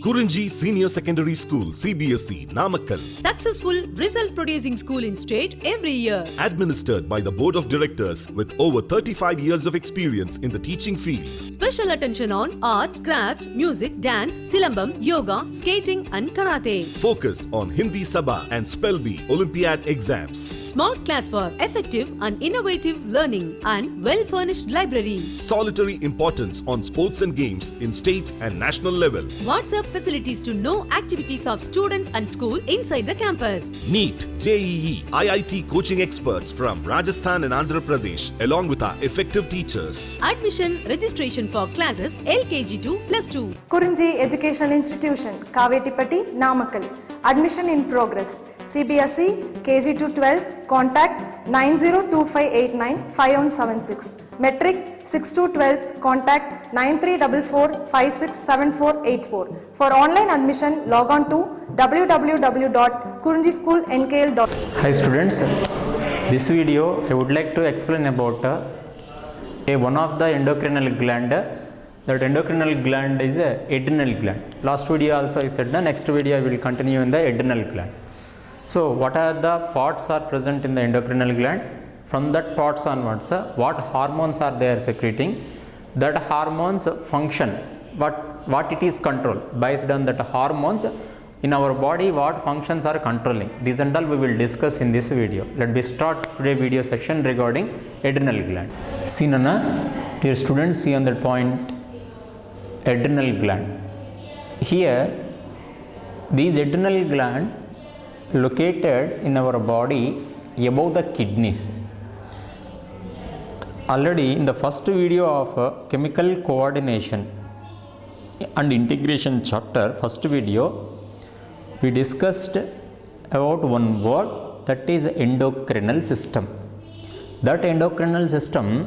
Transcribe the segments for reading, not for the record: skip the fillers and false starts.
Kurinji Senior Secondary School, CBSE, Namakkal. Successful result producing school in state every year. Administered by the Board of Directors with over 35 years of experience in the teaching field. Special attention on art, craft, music, dance, silambam, yoga, skating and karate. Focus on Hindi Sabha and Spell Bee Olympiad exams. Smart class for effective and innovative learning and well-furnished library. Solitary importance on sports and games in state and national level. WhatsApp facilities to know activities of students and school inside the campus. NEET, JEE, IIT coaching experts from Rajasthan and Andhra Pradesh along with our effective teachers. Admission registration for classes LKG to +2. Kurinji Educational Institution, Kavetipatti, Namakkal. Admission in progress. CBSE, KG to 12, contact 9025895176. Metric 6 to 12, contact 9344567484. For online admission, log on to www.kurinjischoolnkl.com. Hi students, this video I would like to explain about one of the endocrinal gland. That endocrinal gland is a adrenal gland. Last video also I said, the next video I will continue in the adrenal gland. So what are the parts are present in the endocrinal gland? From that parts onwards, what hormones are they are secreting? That hormones function, what it is control. Based on that hormones in our body, what functions are controlling. These and all we will discuss in this video. Let me start today's video section regarding adrenal gland. See Nana, dear students, see on that point adrenal gland. Here these adrenal gland located in our body above the kidneys. Already in the first video of chemical coordination and integration chapter, first video, we discussed about one word, that is endocrinal system. That endocrinal system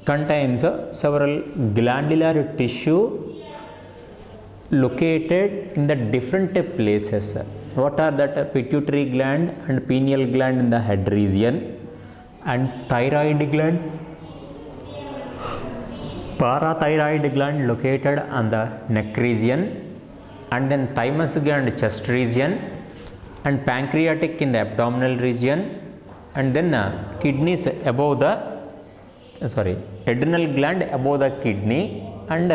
contains several glandular tissue located in the different places. What are that? Pituitary gland and pineal gland in the head region, and thyroid gland, parathyroid gland located on the neck region, and then thymus gland chest region, and pancreatic in the abdominal region, and then kidneys above the adrenal gland above the kidney, and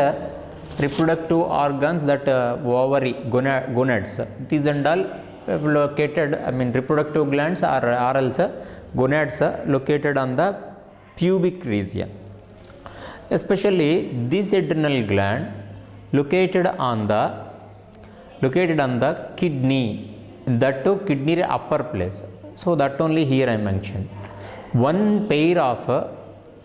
reproductive organs, that ovary, gonads, these and all located, reproductive glands or else gonads located on the pubic region. Especially this adrenal gland located on the kidney, that too kidney upper place. So that only here I mentioned. One pair of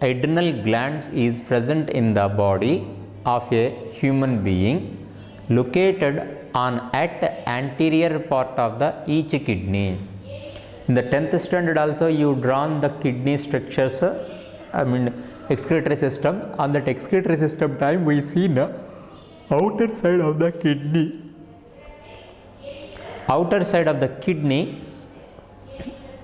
adrenal glands is present in the body of a human being, located at anterior part of the each kidney. In the 10th standard also you drawn the kidney structures, excretory system. On that excretory system time we see the outer side of the kidney. Outer side of the kidney,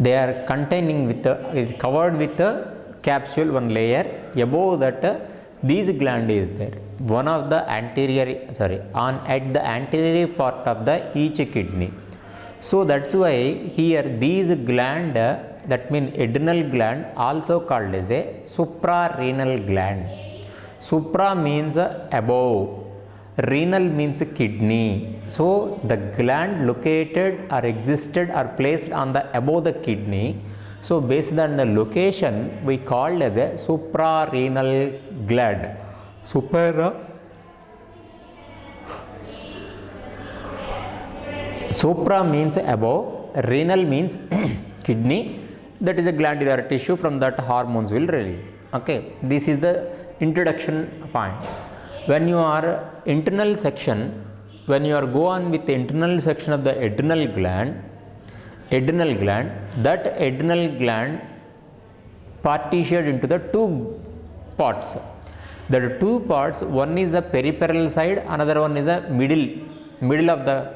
they are containing with is covered with a capsule, one layer. Above that these gland is there. One of the at the anterior part of the each kidney. So that's why here these gland, that means adrenal gland, also called as a suprarenal gland. Supra means above, renal means kidney. So the gland located or existed or placed on the above the kidney. So based on the location we called as a suprarenal gland. Supra means above, renal means kidney, that is a glandular tissue, from that hormones will release. Okay, this is the introduction point. When you are internal section, when you are go on with the internal section of the adrenal gland, that adrenal gland partitioned into the two parts. There are two parts, one is a peripheral side, another one is a middle of the,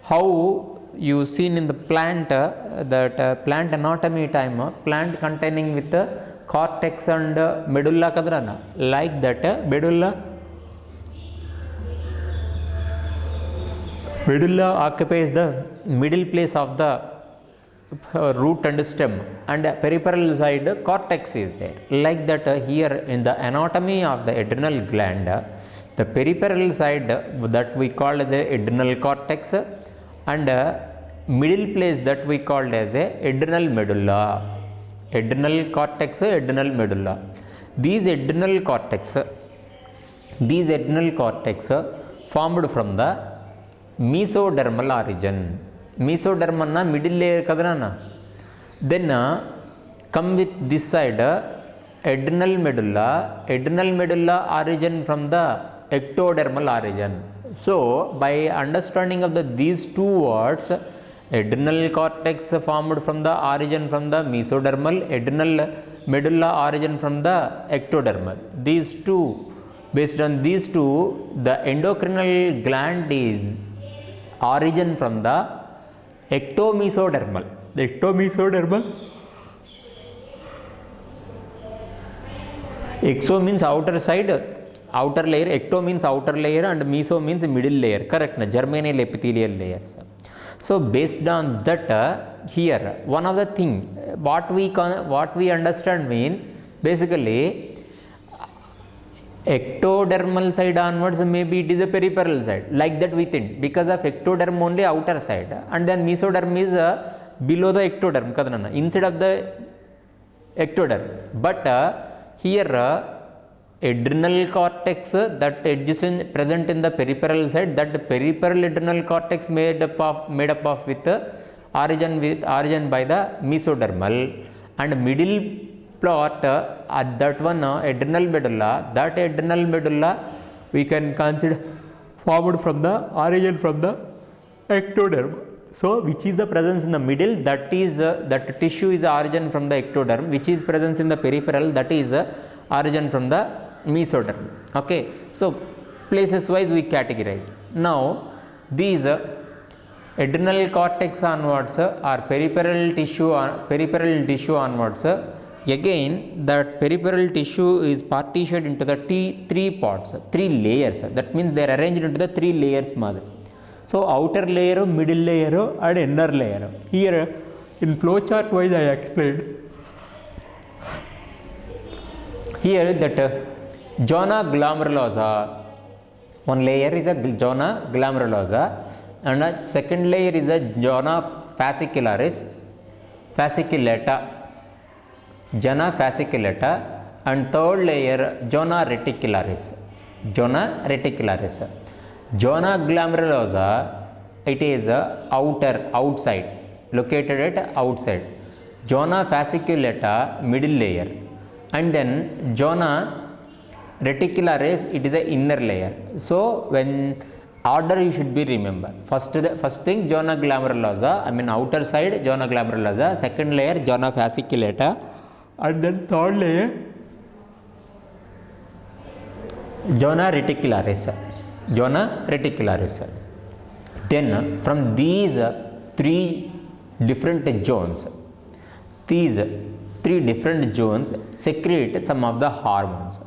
how you seen in the plant, that plant anatomy time, plant containing with the cortex and medulla kadrana, like that medulla Medulla occupies the middle place of the root and stem, and peripheral side cortex is there. Like that, here in the anatomy of the adrenal gland, the peripheral side that we call the adrenal cortex, and middle place that we called as a adrenal medulla. Adrenal cortex, adrenal medulla. These adrenal cortex formed from the mesodermal origin. Mesoderm na middle layer kadana. Then come with this side adrenal medulla origin from the ectodermal origin. So by understanding of these two words, adrenal cortex formed from the origin from the mesodermal, adrenal medulla origin from the ectodermal. These two, based on these two, the endocrinal gland is origin from the ectomesodermal. The ectomesodermal, exo means outer side, outer layer, ecto means outer layer, and meso means middle layer. Correct na? Germinal epithelial layers. So based on that, here one of the thing what we understand mean basically ectodermal side onwards, maybe it is a peripheral side, like that we think, because of ectoderm only outer side, and then mesoderm is below the ectoderm kadana, inside of the ectoderm. But here adrenal cortex that adjacent present in the peripheral side, that peripheral adrenal cortex made up of with origin by the mesodermal, and middle plot at that one adrenal medulla. That adrenal medulla we can consider formed from the origin from the ectoderm. So which is the presence in the middle, that is that tissue is origin from the ectoderm, which is presence in the peripheral, that is origin from the mesoderm. Okay, so places wise we categorize. Now these adrenal cortex onwards or peripheral tissue onwards, again that peripheral tissue is partitioned into the three parts, three layers. That means they are arranged into the three layers mother. So outer layer, middle layer, and inner layer. Here in flowchart wise I explained. Here that zona glomerulosa, one layer is a zona glomerulosa, and a second layer is a zona fasciculata, and third layer zona reticularis. Zona glomerulosa, it is outside, located at outside. Zona fasciculata, middle layer, and then zona reticularis, it is a inner layer. So when order you should be remember, first thing zona glomerulosa, I mean outer side zona glomerulosa, second layer zona fasciculata, and then third layer zona reticularis. Then from these three different zones secrete some of the hormones.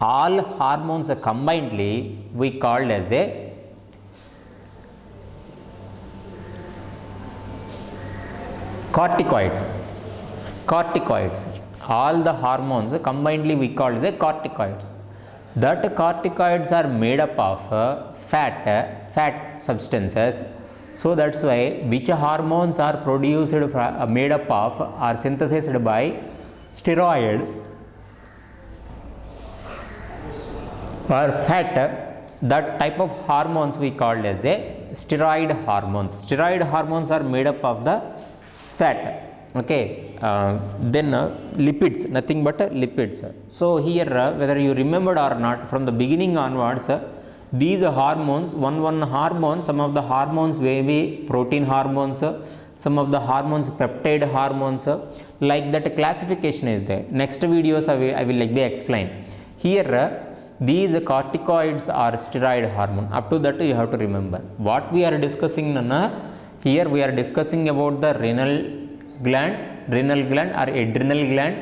All hormones combinedly we called as a corticoids. All the hormones combinedly we called as a corticoids. That corticoids are made up of fat substances. So that's why which hormones are produced made up of or synthesized by steroid or fat, that type of hormones we called as a steroid hormones. Steroid hormones are made up of the fat. Okay, then lipids, nothing but lipids. So here whether you remembered or not, from the beginning onwards, these hormones, one hormone, some of the hormones may be protein hormones, some of the hormones peptide hormones, like that classification is there. Next videos I will like explain. Here these corticoids are steroid hormone. Up to that you have to remember. What we are discussing here, we are discussing about the renal gland or adrenal gland.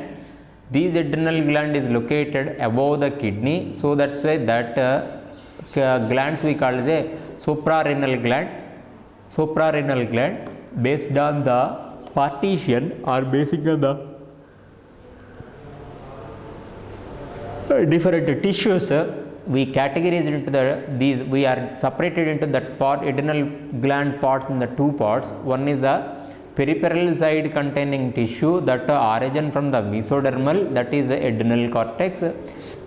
This adrenal gland is located above the kidney, so that's why that glands we call as a suprarenal gland based on the partition or based on the different tissues. We categorize into these, we are separated into that part, adrenal gland parts in the two parts. One is a peripheral side containing tissue that origin from the mesodermal, that is adrenal cortex,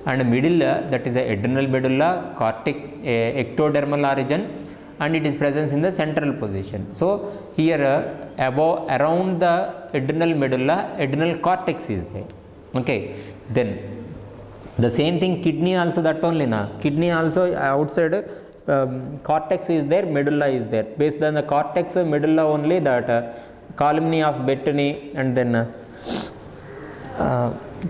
and middle, that is adrenal medulla, ectodermal origin, and it is present in the central position. So here above, around the adrenal medulla, adrenal cortex is there. Okay, then the same thing, kidney also that only na. Kidney also outside cortex is there, medulla is there. Based on the cortex, medulla only, that columni of Bettini, and then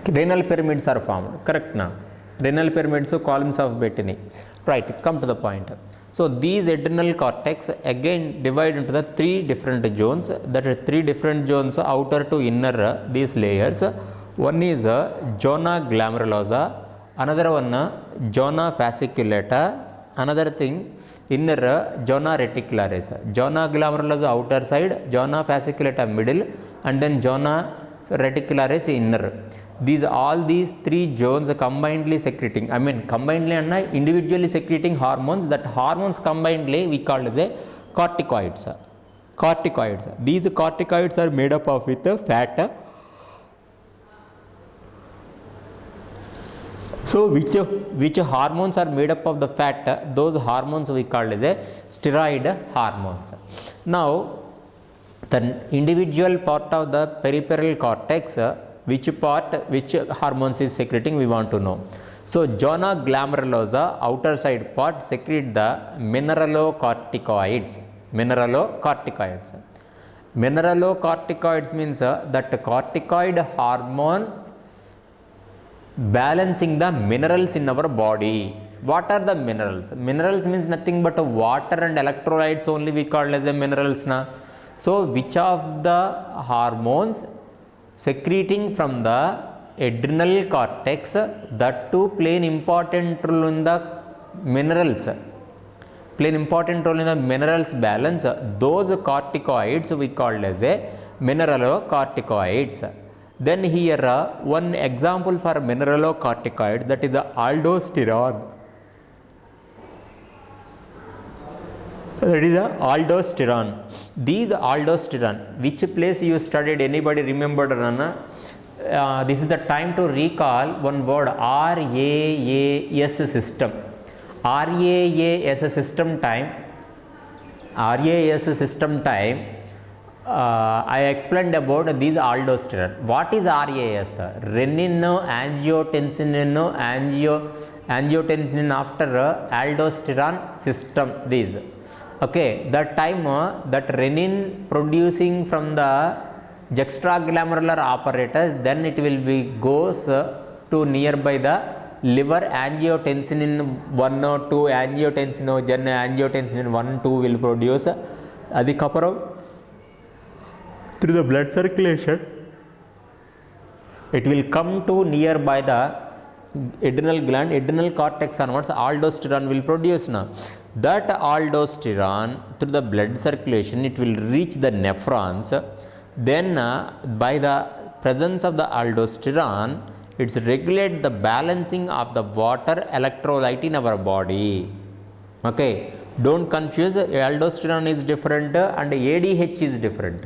renal pyramids are formed. Correct na? Renal pyramids, so columns of Bettini. Right, come to the point. So these adrenal cortex again divide into the three different zones. That are three different zones, outer to inner, these layers. One is zona glomerulosa, another one zona fasciculata, another thing inner zona reticularis. Zona glomerulosa outer side, zona fasciculata middle, and then zona reticularis inner. All these three zones are combinedly secreting, combinedly and individually secreting hormones. That hormones combinedly we call as a corticoids. These corticoids are made up of with fat. So which hormones are made up of the fat? Those hormones we call as a steroid hormones. Now the individual part of the peripheral cortex, which hormones is secreting, we want to know. So zona glomerulosa outer side part secrete the mineralocorticoids. Mineralocorticoids means that corticoid hormone balancing the minerals in our body. What are the minerals? Minerals means nothing but water and electrolytes only we call as a minerals na. So which of the hormones secreting from the adrenal cortex, that too play an important role in the minerals, balance, those corticoids we call as a mineralocorticoids. Then here one example for mineralocorticoid, that is the aldosterone. These aldosterone, which place you studied, anybody remembered? This is the time to recall one word, RAAS system. RAAS system time. I explained about these aldosterone. What is RAS? Renin-angiotensin after aldosterone system. These. Okay, that time that renin producing from the juxtaglomerular apparatus, then it will be goes to nearby the liver. Angiotensin 1 or 2, angiotensin 1, 2 will produce. Adikaparam through the blood circulation, it will come to nearby the adrenal gland, adrenal cortex onwards, aldosterone will produce now. That aldosterone through the blood circulation, it will reach the nephrons. Then by the presence of the aldosterone, it's regulate the balancing of the water electrolyte in our body. Okay, don't confuse, aldosterone is different and ADH is different.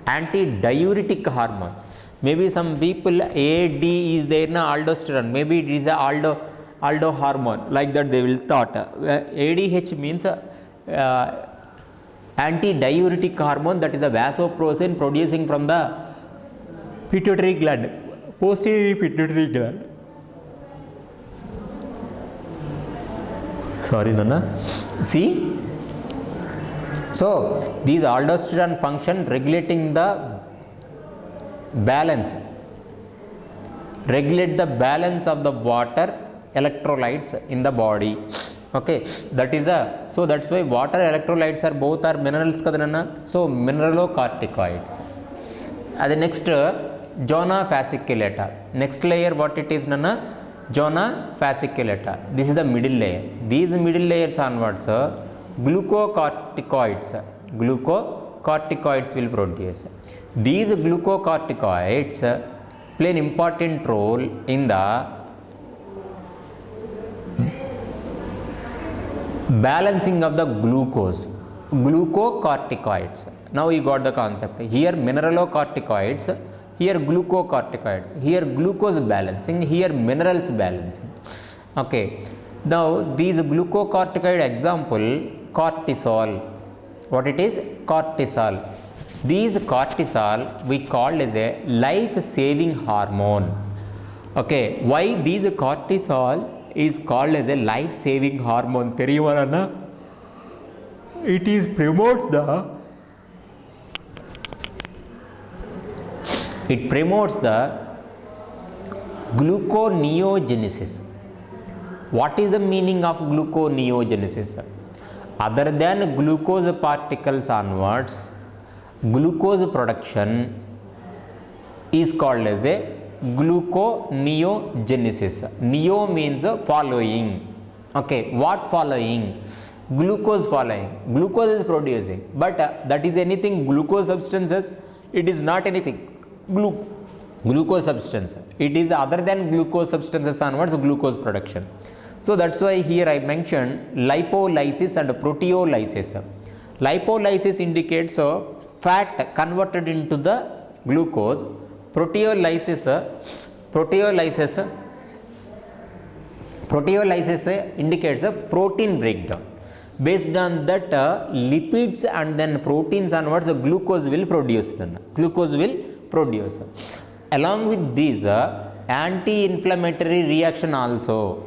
Antidiuretic hormone. Maybe some people AD is there na aldosterone, maybe it is a aldo hormone, like that they will thought. ADH means antidiuretic hormone, that is the vasopressin producing from the pituitary gland, posterior pituitary gland. Sorry Nana. See, so these aldosterone function regulating the balance, regulate the balance of the water electrolytes in the body. Okay, that is so that's why water electrolytes are both are minerals kadana. So mineralocorticoids. The next zona fasciculata. Next layer what it is nana? Zona fasciculata. This is the middle layer. These middle layers onwards glucocorticoids. Glucocorticoids will produce. These glucocorticoids play an important role in the balancing of the glucose. Glucocorticoids. Now you got the concept. Here mineralocorticoids, here glucocorticoids, here glucose balancing, here minerals balancing. Okay. Now these glucocorticoid example, cortisol. What it is? Cortisol. These cortisol we called as a life saving hormone. Okay. Why these cortisol is called as a life saving hormone? Theriyumarana? It is promotes the gluconeogenesis. What is the meaning of gluconeogenesis? Other than glucose particles onwards, glucose production is called as a gluconeogenesis. Neo means following. Okay, what following? Glucose following. Glucose is producing, but that is anything glucose substances? It is not anything glucose substance. It is other than glucose substances onwards glucose production. So that's why here I mentioned lipolysis and proteolysis. Lipolysis indicates fat converted into the glucose. Proteolysis indicates a protein breakdown. Based on that lipids and then proteins onwards glucose will produce. Along with these anti-inflammatory reaction also.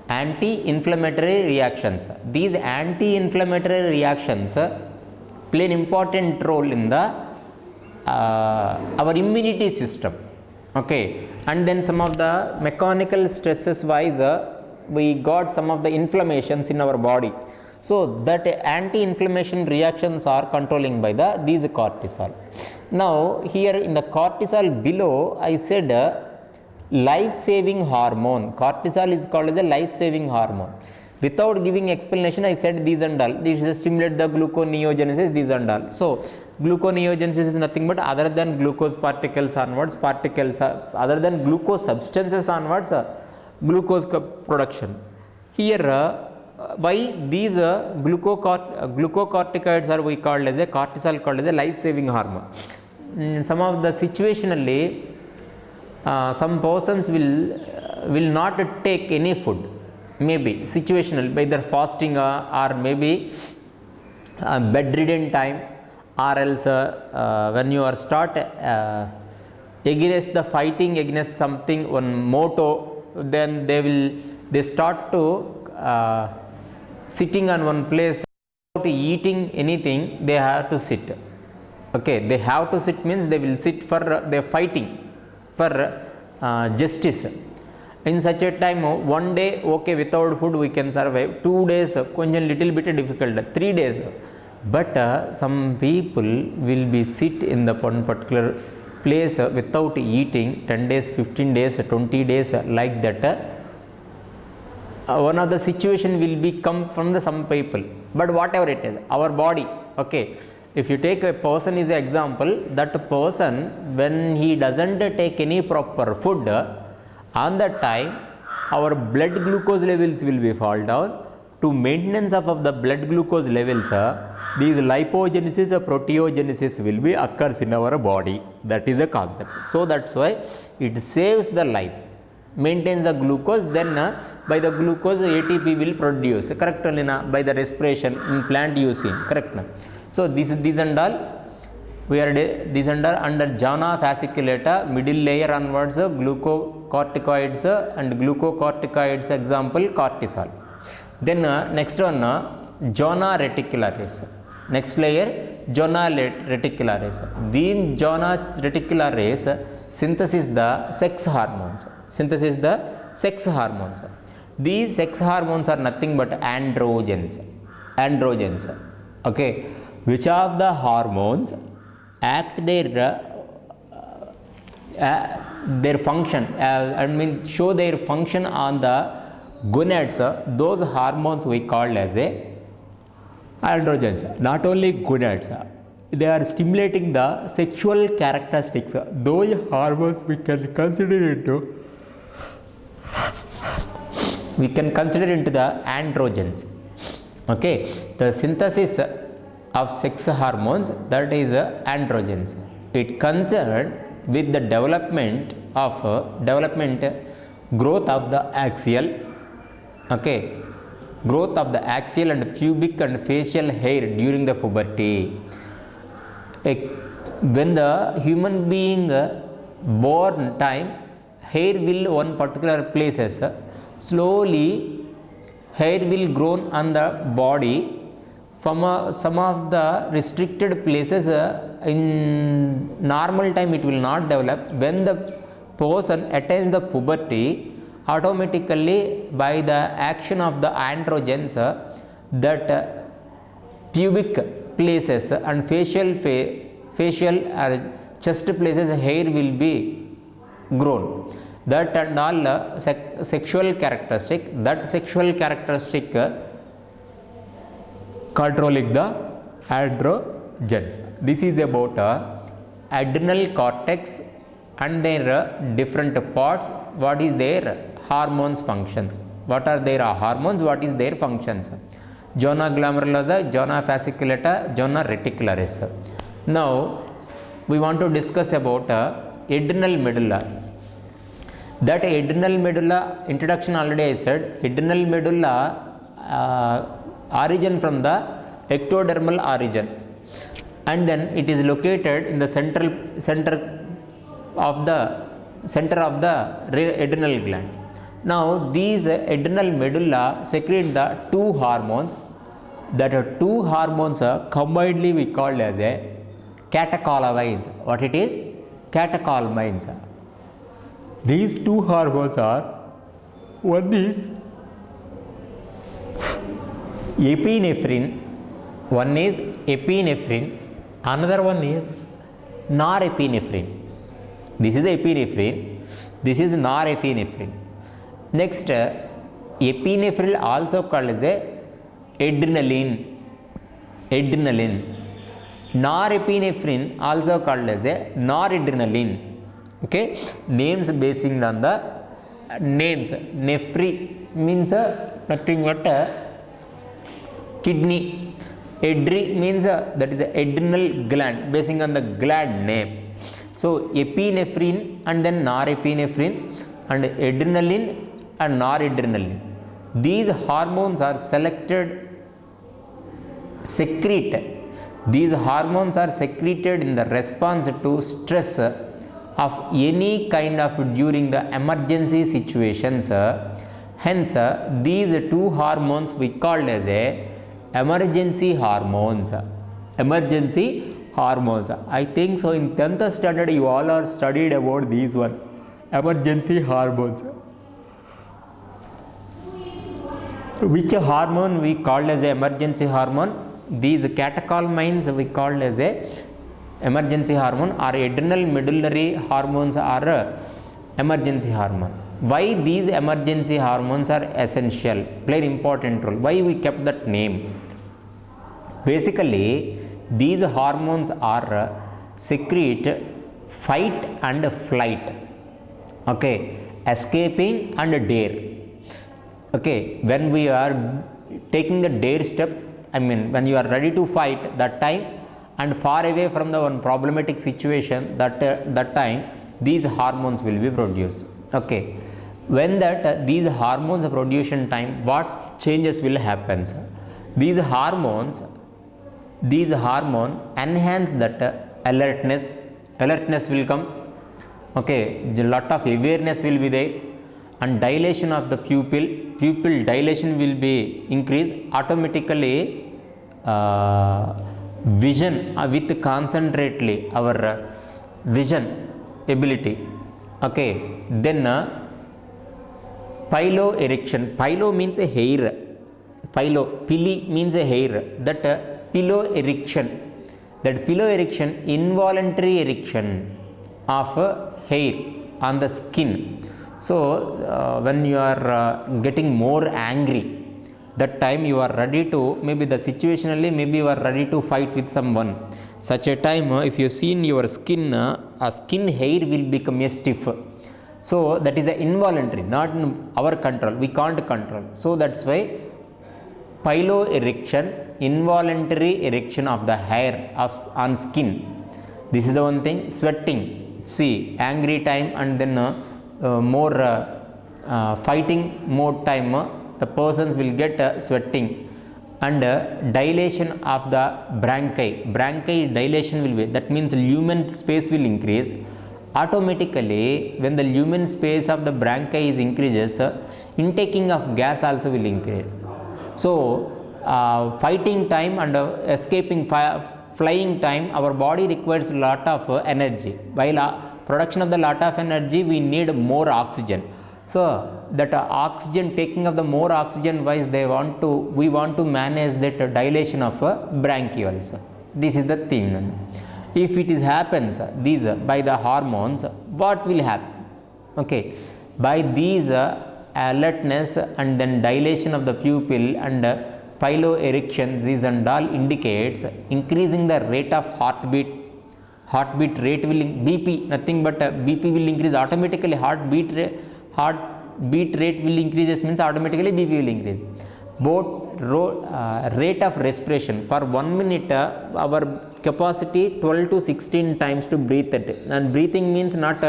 Anti-inflammatory reactions. These anti-inflammatory reactions play an important role in the our immunity system. Okay, and then some of the mechanical stresses wise we got some of the inflammations in our body. So that anti-inflammation reactions are controlling by these cortisol. Now here in the cortisol below I said life-saving hormone. Cortisol is called as a life-saving hormone. Without giving explanation I said these and all. This is stimulate the gluconeogenesis, these and all. So gluconeogenesis is nothing but other than glucose particles onwards, other than glucose substances onwards, glucose production. Here why these glucocorticoids are we called as a cortisol called as a life-saving hormone. Some of the situationally some persons will not take any food, maybe situational, either fasting or maybe bedridden time, or else when you are start against the fighting against something, one motto, then they start to sitting on one place without eating anything. They have to sit. Okay, they have to sit means they will sit for their fighting for justice. In such a time, one day okay without food we can survive, 2 days konjam little bit difficult, 3 days, but some people will be sit in the one particular place without eating 10 days, 15 days, 20 days, like that. One of the situation will be come from the some people, but whatever it is, our body. Okay, if you take a person is an example, that person when he doesn't take any proper food, on that time our blood glucose levels will be fall down. To maintenance of the blood glucose levels, these lipogenesis or proteogenesis will be occurs in our body. That is a concept. So that's why it saves the life, maintains the glucose, then by the glucose ATP will produce, correct, by the respiration in plant you see, correct. So these and all we are these under Jana fasciculata, middle layer onwards glucocorticoids and glucocorticoids example cortisol. Then next one Zona reticularis. Next layer Zona reticularis. These Zona reticularis synthesis the sex hormones. These sex hormones are nothing but androgens. Okay, which of the hormones act their function, show their function on the gonads, those hormones we called as a androgens, not only gonads, they are stimulating the sexual characteristics. Those hormones we can consider into the androgens. Okay, the synthesis of sex hormones, that is androgens. It concerned with the development growth of the axial, okay, growth of the axial and pubic and facial hair during the puberty. When the human being born time, hair will one particular places, slowly hair will grow on the body. From some of the restricted places in normal time it will not develop. When the person attains the puberty, automatically by the action of the androgens, that pubic places and facial or chest places hair will be grown. That and all sexual characteristic, controlling the androgens. This is about adrenal cortex and their different parts. What is their hormones functions? What are their hormones? What is their functions? Zona glomerulosa, zona fasciculata, zona reticularis. Now we want to discuss about adrenal medulla. That adrenal medulla, introduction already I said, adrenal medulla origin from the ectodermal origin, and then it is located in the center of the adrenal gland. Now these adrenal medulla secrete the two hormones. That two hormones combinedly we call as a catecholamines. What it is? Catecholamines. These two hormones are, one is epinephrine, another one is norepinephrine. This is epinephrine, this is norepinephrine. Next, epinephrine also called as a adrenaline. Norepinephrine also called as a noradrenaline. Okay, names based on the names. Nephri means nothing but kidney. Adri means that is adrenal gland, basing on the gland name. So epinephrine and then norepinephrine and adrenaline and noradrenaline. These hormones are These hormones are secreted in the response to stress of any kind of during the emergency situations. Hence, these two hormones we called as a emergency hormones. I think so in 10th standard you all are studied about these one, emergency hormones. Which hormone we called as a emergency hormone? These catecholamines we called as a emergency hormone, or adrenal medullary hormones are emergency hormone. Why these emergency hormones are essential, play an important role? Why we kept that name? Basically, these hormones are secrete fight and flight. Okay, escaping and dare. Okay, when we are taking the dare step, when you are ready to fight, that time, and far away from the one problematic situation, that time these hormones will be produced. Okay, when these hormones are produced in time, what changes will happen? These hormones enhance that alertness will come. Okay, a lot of awareness will be there, and dilation of the pupil dilation will be increased. Automatically vision with concentrately our vision ability. Okay, then piloerection. Pilo means a hair. Pili means a hair. That piloerection. That piloerection, involuntary erection of hair on the skin. So when you are getting more angry, that time you are ready to, maybe the situationally, maybe you are ready to fight with someone. Such a time, if you see in your skin, a skin hair will become a stiff. So that is a involuntary, not in our control. We can't control. So that's why piloerection, involuntary erection of the hair on skin. This is the one thing. Sweating, see, angry time and then more fighting more time, the persons will get sweating. And dilation of the bronchi dilation will be, that means lumen space will increase. Automatically when the lumen space of the bronchi is increases, intaking of gas also will increase. So fighting time and escaping flying time, our body requires a lot of energy. While production of the lot of energy, we need more oxygen. So that oxygen, taking of the more oxygen wise, we want to manage that dilation of bronchioles. This is the thing. If it is happens these by the hormones, what will happen? Okay, by these alertness and then dilation of the pupil and piloerection, these and all indicates increasing the rate of heartbeat rate will, BP, nothing but BP will increase automatically. Heartbeat rate will increases means automatically BP will increase. Both rate of respiration, for 1 minute our capacity 12 to 16 times to breathe it. And breathing means not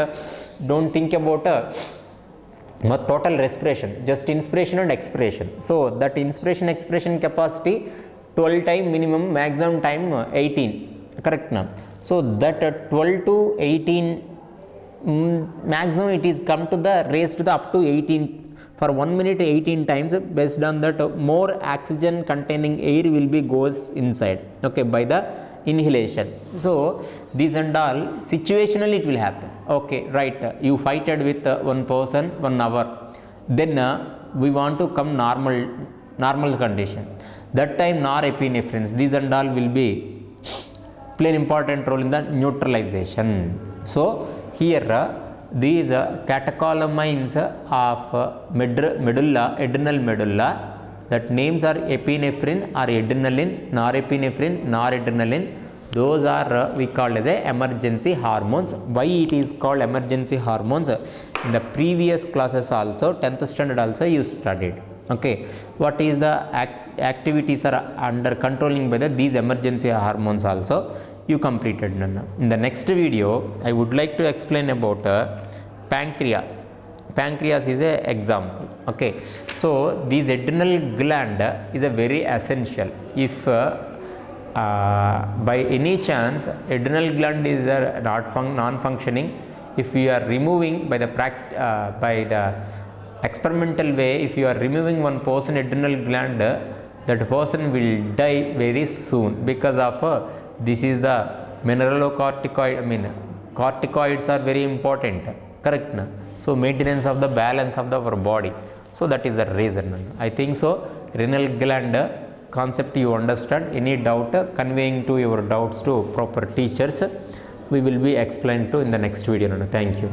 don't think about total respiration, just inspiration and expiration. So that inspiration expiration capacity 12 time minimum, maximum time 18, correct now. So that 12 to 18 maximum it is come to the raised to the up to 18 for 1 minute 18 times. Based on that, more oxygen containing air will be goes inside, okay, by the inhalation. So these and all situationally it will happen. Okay, right, you fighted with one person 1 hour, then we want to come normal condition. That time norepinephrine, these and all will be play an important role in the neutralization. So here these catecholamines of medulla, adrenal medulla, that names are epinephrine or adrenaline, norepinephrine, noradrenaline. Those are we call as the emergency hormones. Why it is called emergency hormones? In the previous classes also, 10th standard also you studied. Okay, what is the activities are under controlling by these emergency hormones also you completed. In the next video I would like to explain about pancreas. Pancreas is a example. Okay, so this adrenal gland is a very essential. If by any chance adrenal gland is non-functioning, if we are removing by the experimental way, if you are removing one person adrenal gland, that person will die very soon because of this is the mineralocorticoid. I mean, corticoids are very important, correct na? So maintenance of the balance of our body. So that is the reason. I think so. Renal gland concept you understand. Any doubt, conveying to your doubts to proper teachers, we will be explained to in the next video. Thank you.